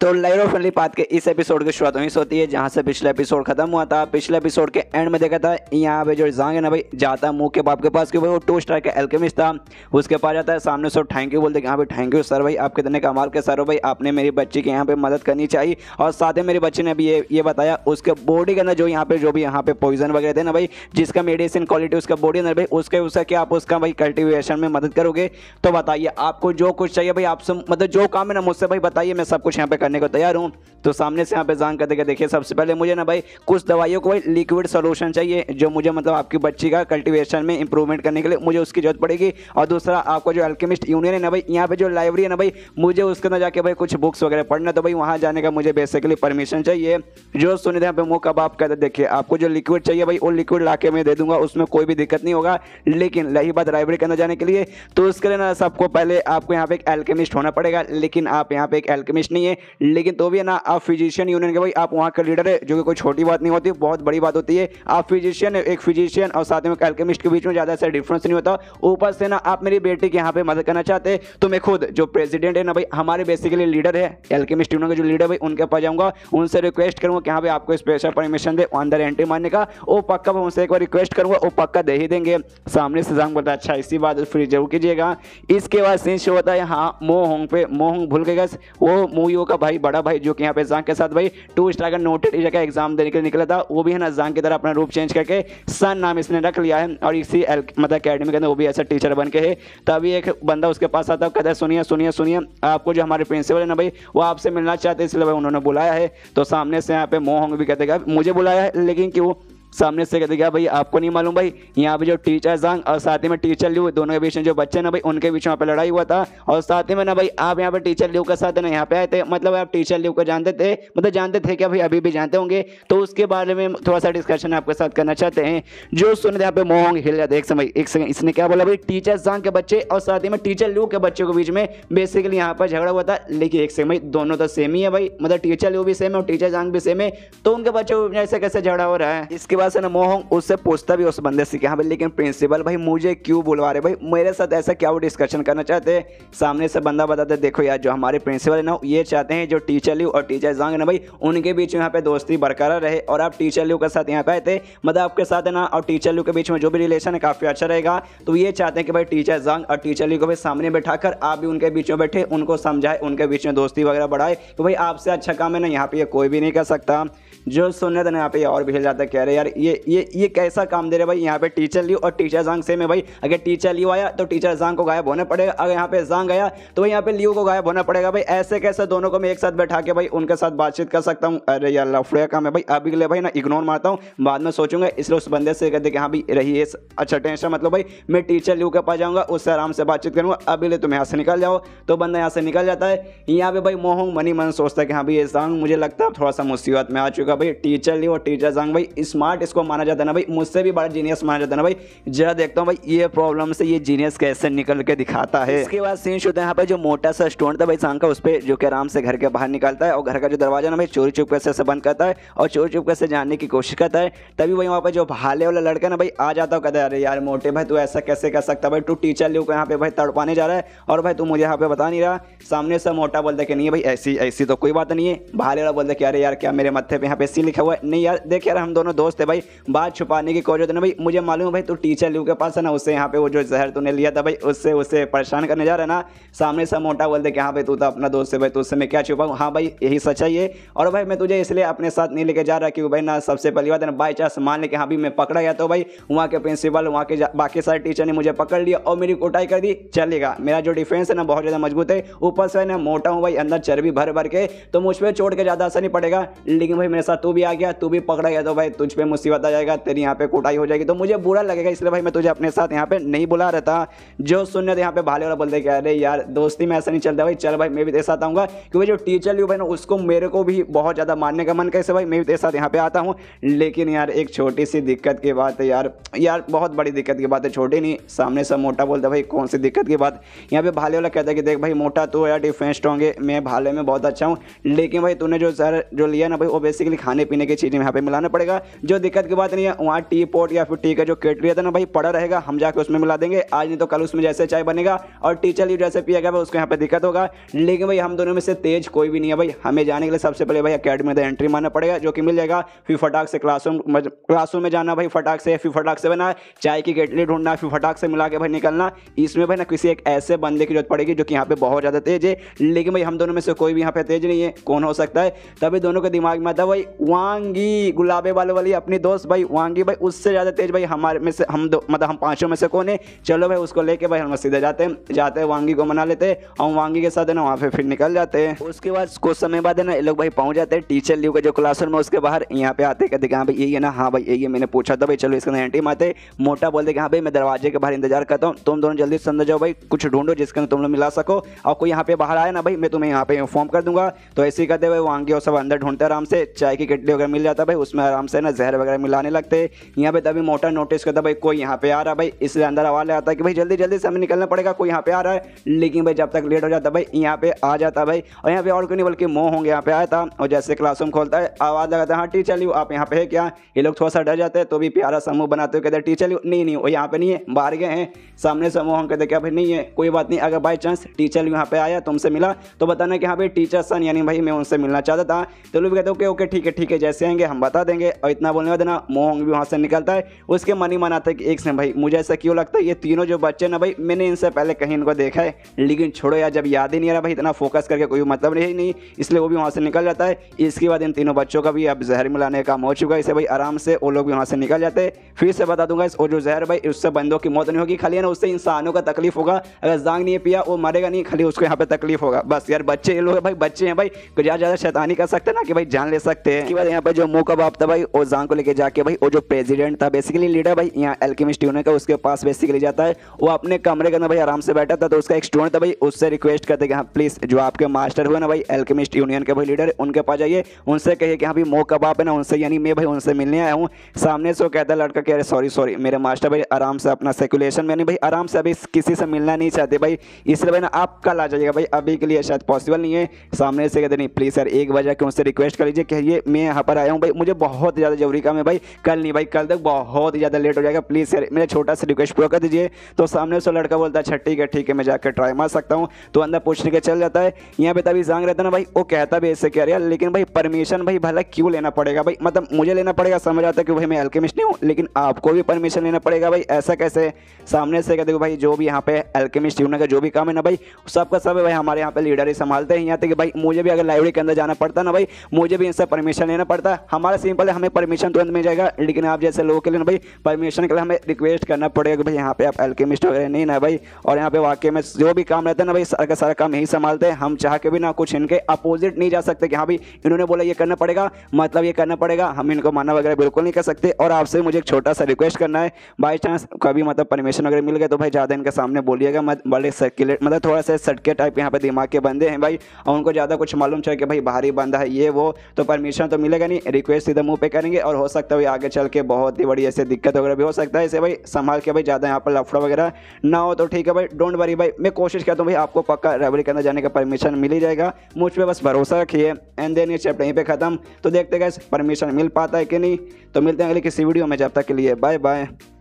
तो live friendly path के इस एपिसोड की शुरुआत वहीं से होती है जहां से पिछला एपिसोड खत्म हुआ था। पिछले एपिसोड के एंड में देखा था यहाँ पे जो जांग है ना भाई जाता मुंह के बाप के पास क्योंकि वो 2 स्टार का एल्केमिस्ट था। उसके पास जाता है, सामने से थैंक यू बोलते हैं यहाँ पे थैंक यू सर भाई, आप कितने कमाल के सर हो भाई, आपने मेरी बच्ची की यहाँ पे मदद करनी चाहिए। और साथ ही मेरी बच्ची ने भी ये बताया उसके बॉडी के अंदर जो भी यहाँ पे पॉइजन वगैरह थे ना भाई, जिसका मेडिसिन क्वालिटी उसका बॉडी अंदर भाई उसका क्या आप उसका भाई कल्टिवेशन में मदद करोगे। तो बताइए आपको जो कुछ चाहिए भाई, आपसे मतलब जो काम है ना मुझसे भाई बताइए, मैं सब कुछ यहाँ पे करने को तैयार हूँ। तो सामने से यहाँ पे जांग करते देखिए सबसे पहले मुझे ना भाई कुछ दवाइयों को भाई लिक्विड सॉल्यूशन चाहिए जो मुझे मतलब आपकी बच्ची का कल्टीवेशन में इंप्रूवमेंट करने के लिए मुझे उसकी जरूरत पड़ेगी। और दूसरा आपको जो अल्केमिस्ट यूनियन है ना भाई, यहाँ पे जो लाइब्रेरी है ना भाई, मुझे उसके अंदर जाके भाई कुछ बुक्स वगैरह पढ़ना, तो भाई वहाँ जाने का मुझे बेसिकली परमिशन चाहिए। जो सुने यहाँ पे मुँह कबाब कहते देखिए आपको जो लिक्विड चाहिए भाई वो लिक्विड ला के मैं दे दूंगा, उसमें कोई भी दिक्कत नहीं होगा। लेकिन रही बात लाइब्रेरी के अंदर जाने के लिए, तो उसके लिए ना सबको पहले आपको यहाँ पे एक एल्केमिस्ट होना पड़ेगा। लेकिन आप यहाँ पे एक एल्केमिस्ट नहीं है, लेकिन तो भी है ना आप फिजिशियन यूनियन के भाई आप वहाँ का लीडर है, जो कि कोई छोटी बात नहीं होती, बहुत बड़ी बात होती है। आप फिजिशियन एक फिजिशियन और साथ में एक एल्केमिस्ट के बीच में ज़्यादा सा डिफरेंस नहीं होता। ऊपर से ना आप मेरी बेटी के यहाँ पे मदद करना चाहते हैं, तो मैं खुद जो प्रेसिडेंट है ना भाई, हमारे बेसिकली लीडर है एल्केमिस्ट यूनियन के जो लीडर भाई, उनके पास जाऊँगा, उनसे रिक्वेस्ट करूँगा कि यहाँ पे आपको स्पेशल परमिशन दे अंदर एंट्री मारने का। वो पक्का उनसे एक बार रिक्वेस्ट करूँगा, वो पक्का दे ही देंगे। सामने से जांग बोलता है अच्छा इसी बात फिर जरूर कीजिएगा। इसके बाद सीन शो होता है हाँ मोहंग पे, मोहंग भूल गए वो मूवियों का भाई बड़ा भाई, जो कि यहाँ पे जांग के साथ भाई 2 स्टार का नोटेड जगह एग्जाम देने के लिए निकला था। वो भी है ना जांग की तरह अपना रूप चेंज करके सन नाम इसने रख लिया है, और इसी मतलब अकेडमी के अंदर वो भी ऐसा टीचर बन के है। तभी एक बंदा उसके पास आता है, कहता है सुनिए सुनिए सुनिए, आपको जो हमारे प्रिंसिपल है ना भाई वो आपसे मिलना चाहते हैं, इसलिए भाई उन्होंने बुलाया है। तो सामने से यहाँ पे मोहंग भी कहते हैं मुझे बुलाया है, लेकिन क्यों? सामने से कहते क्या भाई आपको नहीं मालूम भाई, यहाँ पे जो टीचर जांग और साथ ही में टीचर लियो दोनों के बीच में जो बच्चे ना भाई उनके बीच में यहाँ पे लड़ाई हुआ था। और साथ ही में ना भाई आप यहाँ पे टीचर लियो के साथ ना यहाँ पे आए थे, मतलब आप टीचर लियो को जानते थे, मतलब जानते थे क्या भाई, अभी भी जानते होंगे। तो उसके बारे में थोड़ा सा डिस्कशन आपके साथ करना चाहते हैं। जो सुन यहाँ पे मोहंग हिल जाते एक समय, एक सेकंड, इसने क्या बोला भाई टीचर जांग के बच्चे और साथ ही में टीचर लियो के बच्चों के बीच में बेसिकली यहाँ पर झगड़ा हुआ था। लेकिन एक सेकंड भाई दोनों तो सेम ही है भाई, मतलब टीचर लियो भी सेम है और टीचर जांग भी सेम है, तो उनके बच्चों के ऐसे कैसे झगड़ा हो रहा है। इसके बाद से ना मोहंग उससे पूछता भी उस बंदे से कि हाँ भाई लेकिन प्रिंसिपल भाई मुझे क्यों बुलवा रहे भाई, मेरे साथ ऐसा क्या वो डिस्कशन करना चाहते हैं। सामने से बंदा बताते देखो यार जो हमारे प्रिंसिपल है ना ये चाहते हैं जो टीचर लियो और टीचर जांग है ना भाई उनके बीच में यहाँ पे दोस्ती बरकरार रहे, और आप टीचर लियो के साथ यहाँ पे आए थे, मतलब आपके साथ है ना और टीचर लियो के बीच में जो भी रिलेशन है काफी अच्छा रहेगा। तो ये चाहते हैं कि भाई टीचर जांग और टीचर लियो को भाई सामने बैठाकर आप भी उनके बीच में बैठे, उनको समझाए, उनके बीच में दोस्ती वगैरह बढ़ाए, तो भाई आपसे अच्छा काम है ना यहाँ पे ये कोई भी नहीं कर सकता। जो सुनने थे ना यहाँ पे और भी हिल जाता है, कह रहे यार ये कैसा काम दे रहे भाई, यहाँ पे टीचर लियो और टीचर जांग सेम है भाई, अगर टीचर लियो आया तो टीचर जांग को गायब होना पड़ेगा, अगर यहाँ पे जांग आया तो भाई यहाँ पे लियो को गायब होना पड़ेगा भाई, ऐसे कैसे दोनों को मैं एक साथ बैठा के भाई उनके साथ बातचीत कर सकता हूँ। अरे यार लफड़े काम है भाई, अभी के लिए भाई ना इग्नोर मारता हूँ, बाद में सोचूंगा। इसलिए उस बंदे से कहते कि हाँ भाई रही है अच्छा टेंशन, मतलब भाई मैं टीचर लियो के पास जाऊँगा, उससे आराम से बातचीत करूँगा, अभी ले तुम यहाँ से निकल जाओ। तो बंदा यहाँ से निकल जाता है। यहाँ पे भाई मोहंग मनी मन सोचता है कि हाँ भाई ये जांग मुझे लगता है थोड़ा सा मुसीबत में आ चुका भाई, टीचर लियो और टीचर जांग भाई स्मार्ट इसको माना जाता है ना भाई, मुझसे भी बड़ा जीनियस माना जाता है ना भाई, जरा देखता हूँ भाई ये प्रॉब्लम से ये जीनियस कैसे निकल के दिखाता है। इसके बाद सीन होता है यहाँ पे जो मोटा सा स्टोन था भाई जांग का, उस पर जो कि आराम से घर के बाहर निकलता है और घर का जो दरवाजा ना भाई चोरी चुपके से बंद करता है और चोरी चुपके से जानने की कोशिश करता है। तभी भाई वहाँ पे जो भाले वाला लड़का ना भाई आ जाता है, कहता है अरे यार मोटे भाई तू ऐसा कैसे कर सकता भाई, तू टीचर लियो को यहाँ पे भाई तड़पाने जा रहा है और भाई तू मुझे यहाँ पे बता नहीं रहा। सामने से मोटा बोलता है कि नहीं भाई ऐसी तो कोई बात नहीं है। भाले वाला बोलता है कि अरे यार क्या मेरे मत्थे पे यहाँ पे सी लिखा हुआ है, नहीं यार देख यार हम दोनों दोस्त है भाई, बात छुपाने की कोशिश ना भाई, मुझे मालूम है भाई तू टीचर लियो के पास है ना, उससे यहाँ पे वो जो जहर तूने लिया था भाई उससे परेशान करने जा रहा है ना। सामने से मोटा बोलते कि हाँ भाई तू तो अपना दोस्त है भाई, तुझसे मैं क्या छुपाऊँ, हाँ भाई यही सच्चाई है। और भाई मैं तुझे इसलिए अपने साथ नहीं लेके जा रहा क्योंकि भाई ना सबसे पहली बात है ना बाई चांस मान ले कि हाँ भाई मैं पकड़ा गया तो भाई वहाँ के प्रिंसिपल वहाँ के बाकी सारे टीचर ने मुझे पकड़ लिया और मेरी कुटाई कर दी, चलेगा, मेरा जो डिफेंस है ना बहुत ज़्यादा मजबूत है, ऊपर से ना मोटा हूँ भाई अंदर चर्बी भर भर के, तो मुझ पर चोट के ज़्यादा असर नहीं पड़ेगा। लेकिन भाई मेरे साथ तू भी आ गया, तू भी पकड़ा गया तो भाई तुझ पर मुसीबत आ जाएगा, तेरी यहाँ पे कुटाई हो जाएगी, तो मुझे बुरा लगेगा, इसलिए भाई मैं तुझे अपने साथ यहाँ पे नहीं बुला रहा था। जो सुनने यहाँ पे भाले वाला बोलते क्या अरे यार दोस्ती में ऐसा नहीं चलता भाई, चल भाई मैं भी तेरे साथ आऊँगा, क्योंकि जो टीचर लियो भाई ना उसको मेरे को भी बहुत ज़्यादा मानने का मन कैसे भाई, मैं भी तेरे साथ यहाँ पे आता हूँ। लेकिन यार एक छोटी सी दिक्कत की बात है यार बहुत बड़ी दिक्कत की बात है, छोटी नहीं। सामने से मोटा बोलता भाई कौन सी दिक्कत की बात। यहाँ पे भाले वाला कहता है कि देख भाई मोटा तो यार डिफेंस स्ट्रॉन्ग है, मैं भाले में बहुत अच्छा हूँ, लेकिन भाई तूने जो सर जो लिया ना भाई वो बेसिकली खाने पीने की चीज़ें यहाँ पे मिलाना पड़ेगा, जो दिक्कत की बात नहीं है, वहाँ टी पॉट या फिर टी का जो केटली है ना भाई पड़ा रहेगा, हम जाकर उसमें मिला देंगे आज नहीं तो कल उसमें जैसे चाय बनेगा और टीचर लीव जैसे पिएगा भाई उसको यहाँ पे दिक्कत होगा। लेकिन भाई हम दोनों में से तेज कोई भी नहीं है भाई, हमें जाने के लिए सबसे पहले भाई अकेडमी में एंट्री मारना पड़ेगा जो कि मिल जाएगा। फिर फटाक से क्लासरूम में जाना भाई फटाक से, फिर फटाक से बना चाय की केटली ढूंढना, फिर फटाक से मिला के भाई निकलना। इसमें भाई ना किसी एक ऐसे बंदे की जरूरत पड़ेगी जो कि यहाँ पे बहुत ज़्यादा तेज है, लेकिन भाई हम दोनों में से कोई भी यहाँ पे तेज नहीं है। कौन हो सकता है? तभी दोनों के दिमाग में आता भाई वांगी, गुलाबे वाली अपनी दोस्त भाई वांगी भाई, उससे ज़्यादा तेज भाई हमारे में से हम दो, मतलब हम पाँचों में से कौन है। चलो भाई उसको लेके भाई हम सीधे जाते हैं वांगी को मना लेते हैं और वांगी के साथ है ना वहाँ पे फिर निकल जाते हैं। उसके बाद कुछ समय बाद है ना ये लोग भाई पहुँच जाते हैं टीचर लीव का जो क्लासरूम है उसके बाहर। यहाँ पे आते कहते कि हाँ भाई यही है ना, हाँ भाई यही है, मैंने पूछा था भाई, चलो इसके अंदर एंट्री मारते। मोटा बोलते कि हाँ भाई मैं दरवाजे के बाहर इंतजार करता हूँ, तुम दोनों जल्दी से अंदर जाओ भाई, कुछ ढूंढो जिसके अंदर तुम लोग मिला सको, और कोई यहाँ पे बाहर आया ना भाई मैं तुम्हें यहाँ पे इन्फॉर्म कर दूंगा। तो ऐसे ही करते हुए वांगी और सब अंदर ढूंढते आराम से, चाय की केटली वगैरह मिल जाता भाई, उसमें आराम से ना जहर वगैरह मिलाने लगते। यहाँ पे तभी मोटा नोटिस करता भाई कोई यहाँ पे आ रहा भाई, इसलिए अंदर आवाज आता है कि भाई जल्दी जल्दी से हमें निकलना पड़ेगा, कोई यहाँ पे आ रहा है। लेकिन भाई जब तक लेट हो जाता भाई यहाँ पे आ जाता भाई, और यहाँ पे और कोई नहीं बल्कि मोह होंगे यहाँ पे आया था। और जैसे क्लासरूम खोलता है आवाज़ लगाता है हाँ टीचर लीव आप यहाँ पे है क्या। ये लोग थोड़ा सा डर जाते हैं तो भी प्यारा समूह बनाते हुए कहते हैं टीचर लीव नहीं नहीं वो यहाँ पे नहीं है, बाहर गए हैं। सामने समूह हम कहते क्या भाई नहीं है कोई बात नहीं, अगर बाई चांस टीचर लीव यहाँ पे आया तुमसे मिला तो बताना कि हाँ भाई टीचर सन यानी भाई मैं उनसे मिलना चाहता था। तो लोग कहते ओके ओके ठीक है जैसे आएंगे हम बता देंगे। और इतना बोलने बाद ना मोह भी वहाँ से निकलता है, उसके मन ही मन आता है कि एक से भाई मुझे ऐसा क्यों लगता है ये तीनों जो बच्चे ना भाई मैंने इनसे पहले कहीं इनको देखा है, लेकिन छोड़ो यार जब याद ही नहीं आ रहा भाई इतना फोकस करके कोई मतलब नहीं, इसलिए वो भी वहाँ से निकल जाता है। इसके बाद इन तीनों बच्चों का भी अब जहर मिलाने का काम हो चुका है, इसे भाई आराम से वो लोग भी वहाँ से निकल जाते हैं। फिर से बता दूंगा वो जो जहर भाई उससे बंदों की मौत नहीं होगी, खाली है ना उससे इंसानों का तकलीफ होगा। अगर जांग नहीं पिया वो मरेगा नहीं, खाली उसको यहाँ पे तकलीफ होगा बस। यार बच्चे ये लोग भाई बच्चे हैं भाई, ज़्यादा शैतानी कर सकते हैं ना कि भाई जान ले सकते हैं। इसके बाद यहाँ पे जो मुंह का बाप था भाई वो जांग को लेके जाके भाई वो जो प्रेसिडेंट था बेसिकली लीडर भाई यहाँ एल्केमिस्ट यूनियन का उसके पास बेसिकली जाता है। वो अपने कमरे के अंदर भाई आराम से बैठा था, तो उसका एक स्टूडेंट था भाई उससे रिक्वेस्ट करते कि हाँ प्लीज़ जो आपके मास्टर हुए ना भाई एल्केमिस्ट यूनियन के भाई लीडर उनके पास जाइए, उनसे कहिए कि हाँ भाई मुंह का बाप है ना उनसे यानी मैं भाई उनसे मिलने आया हूँ। सामने से वो कहता है लड़का कि अरे सॉरी मेरे मास्टर भाई आराम से अपना सर्कुलेशन में नहीं भाई आराम से अभी किसी से मिलना नहीं चाहते भाई, इसलिए भाई ना आप कल आ जाइएगा भाई, अभी के लिए शायद पॉसिबल नहीं है। सामने से कहते नहीं प्लीज़ सर एक बजे के उनसे रिक्वेस्ट कर लीजिए कि ये मैं यहाँ पर आया हूँ भाई, मुझे बहुत ज़्यादा जरूरी काम है भाई, कल नहीं भाई कल तक बहुत ज़्यादा लेट हो जाएगा, प्लीज़ सर मेरा छोटा सा रिक्वेस्ट पूरा कर दीजिए। तो सामने से लड़का बोलता है अच्छा ठीक है मैं जाकर ट्राई मार सकता हूँ। तो अंदर पूछने के चल जाता है। यहाँ पे तभी जांग रहता है ना भाई वो कहता भी ऐसे कह रहा है, लेकिन भाई परमिशन भाई भला क्यों लेना पड़ेगा भाई, मतलब मुझे लेना पड़ेगा समझ आता है कि भाई मैं एल्केमिस्ट नहीं हूँ, लेकिन आपको भी परमिशन लेना पड़ेगा भाई, ऐसा कैसे। सामने से कहते भाई जो भी यहाँ पे एल्केमिस्ट यूनियन का जो भी काम है ना भाई सबका सब है भाई हमारे यहाँ पे लीडर ही संभालते हैं। यहाँ तक कि भाई मुझे भी अगर लाइब्रेरी के अंदर जाना पड़ता ना भाई मुझे भी इनसे परमिशन लेना पड़ता। हमारा सिंपल है हमें परमिशन तुरंत मिल जाएगा, लेकिन आप जैसे लोगों के लिए ना भाई परमिशन के लिए हमें रिक्वेस्ट करना पड़ेगा कि भाई यहाँ पे आप एल्केमिस्ट वगैरह नहीं ना भाई। और यहाँ पे वाकई में जो भी काम रहता है ना भाई सारा का सारा काम यही संभालते हैं, हम चाह के भी ना कुछ इनके अपोजिट नहीं जा सकते कि हाँ भाई इन्होंने बोला ये करना पड़ेगा मतलब ये करना पड़ेगा, हम इनको मानना वगैरह बिल्कुल नहीं कर सकते। और आपसे मुझे एक छोटा सा रिक्वेस्ट करना है, बाई चांस कभी मतलब परमिशन वगैरह मिल गए तो भाई ज़्यादा इनके सामने बोलिएगा मत, बड़े सर्कुलेट मतलब थोड़ा सा सटके टाइप यहाँ पे दिमाग के बंदे हैं भाई, और उनको ज़्यादा कुछ मालूम चाहिए कि भाई भारी बंदा है ये वो, तो परमिशन तो मिलेगा नहीं, रिक्वेस्ट सीधे मुंह पे करेंगे और हो सकता है आगे चल के बहुत ही बड़ी ऐसे दिक्कत वगैरह भी हो सकता है। इसे भाई संभाल के भाई ज़्यादा यहाँ पर लफड़ा वगैरह ना हो तो ठीक है भाई, डोंट वरी भाई, मैं कोशिश करता हूँ भाई आपको पक्का लाइब्रेरी के अंदर जाने का परमिशन मिल ही जाएगा, मुझ पर बस भरोसा रखिए। एंड देन ये चैप्टर यहीं पे खत्म। तो देखते गए परमिशन मिल पाता है कि नहीं। तो मिलते हैं अगली किसी वीडियो में, जब तक के लिए बाय बाय।